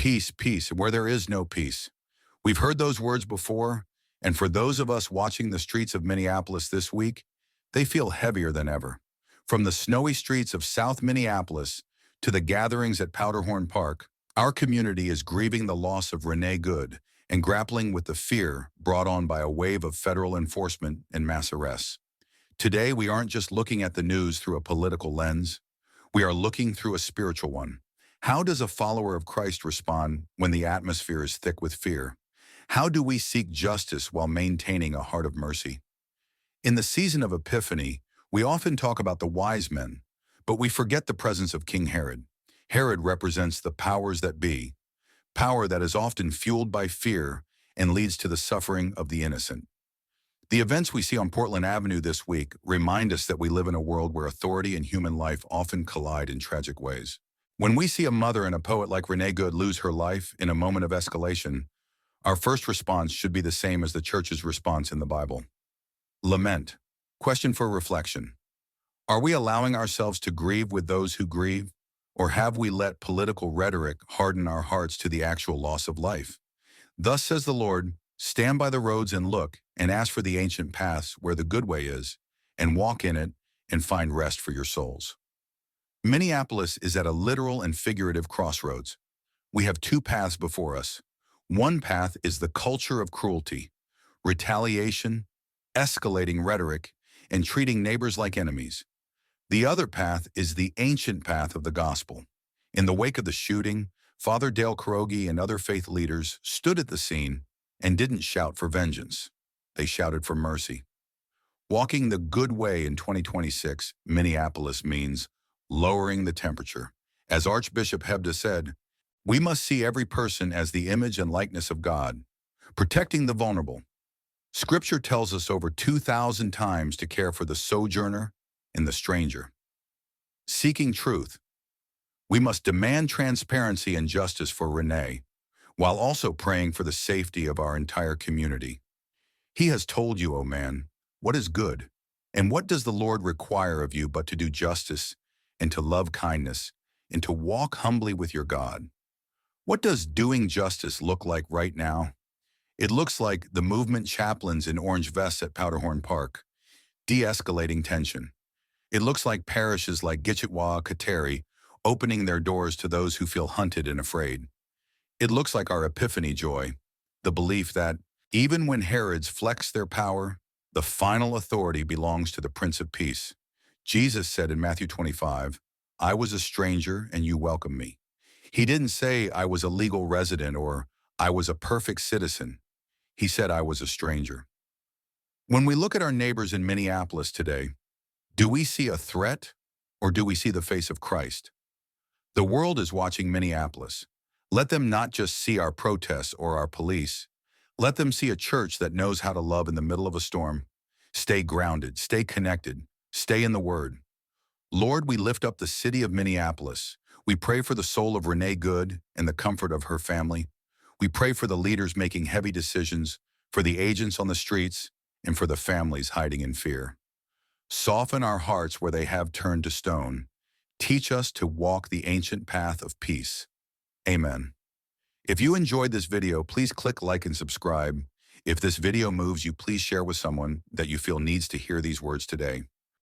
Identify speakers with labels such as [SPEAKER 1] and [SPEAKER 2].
[SPEAKER 1] peace, peace, and where there is no peace. We've heard those words before, and for those of us watching the streets of Minneapolis this week, they feel heavier than ever. From the snowy streets of South Minneapolis to the gatherings at Powderhorn Park, our community is grieving the loss of Renee Good and grappling with the fear brought on by a wave of federal enforcement and mass arrests. Today, we aren't just looking at the news through a political lens. We are looking through a spiritual one. How does a follower of Christ respond when the atmosphere is thick with fear? How do we seek justice while maintaining a heart of mercy? In the season of Epiphany, we often talk about the wise men, but we forget the presence of King Herod. Herod represents the powers that be, power that is often fueled by fear and leads to the suffering of the innocent. The events we see on Portland Avenue this week remind us that we live in a world where authority and human life often collide in tragic ways. When we see a mother and a poet like Renee Good lose her life in a moment of escalation, our first response should be the same as the church's response in the Bible. Lament. Question for reflection. Are we allowing ourselves to grieve with those who grieve, or have we let political rhetoric harden our hearts to the actual loss of life? Thus says the Lord, stand by the roads and look, and ask for the ancient paths where the good way is, and walk in it, and find rest for your souls. Minneapolis is at a literal and figurative crossroads. We have two paths before us. One path is the culture of cruelty, retaliation, escalating rhetoric, and treating neighbors like enemies. The other path is the ancient path of the gospel. In the wake of the shooting, Father Dale Korogi and other faith leaders stood at the scene and didn't shout for vengeance. They shouted for mercy. Walking the good way in 2026, Minneapolis means lowering the temperature. As Archbishop Hebda said, we must see every person as the image and likeness of God, protecting the vulnerable. Scripture tells us over 2,000 times to care for the sojourner and the stranger. Seeking truth, we must demand transparency and justice for Renee, while also praying for the safety of our entire community. He has told you, O man, what is good, and what does the Lord require of you but to do justice and to love kindness and to walk humbly with your God. What does doing justice look like right now? It looks like the movement chaplains in orange vests at Powderhorn Park, de-escalating tension. It looks like parishes like Gitchitwa, Kateri, opening their doors to those who feel hunted and afraid. It looks like our Epiphany joy, the belief that even when Herods flex their power, the final authority belongs to the Prince of Peace. Jesus said in Matthew 25, I was a stranger and you welcomed me. He didn't say I was a legal resident or I was a perfect citizen. He said I was a stranger. When we look at our neighbors in Minneapolis today, do we see a threat or do we see the face of Christ? The world is watching Minneapolis. Let them not just see our protests or our police. Let them see a church that knows how to love in the middle of a storm. Stay grounded, stay connected, stay in the Word. Lord, we lift up the city of Minneapolis. We pray for the soul of Renee Good and the comfort of her family. We pray for the leaders making heavy decisions, for the agents on the streets, and for the families hiding in fear. Soften our hearts where they have turned to stone. Teach us to walk the ancient path of peace. Amen. If you enjoyed this video, please click like and subscribe. If this video moves you, please share with someone that you feel needs to hear these words today.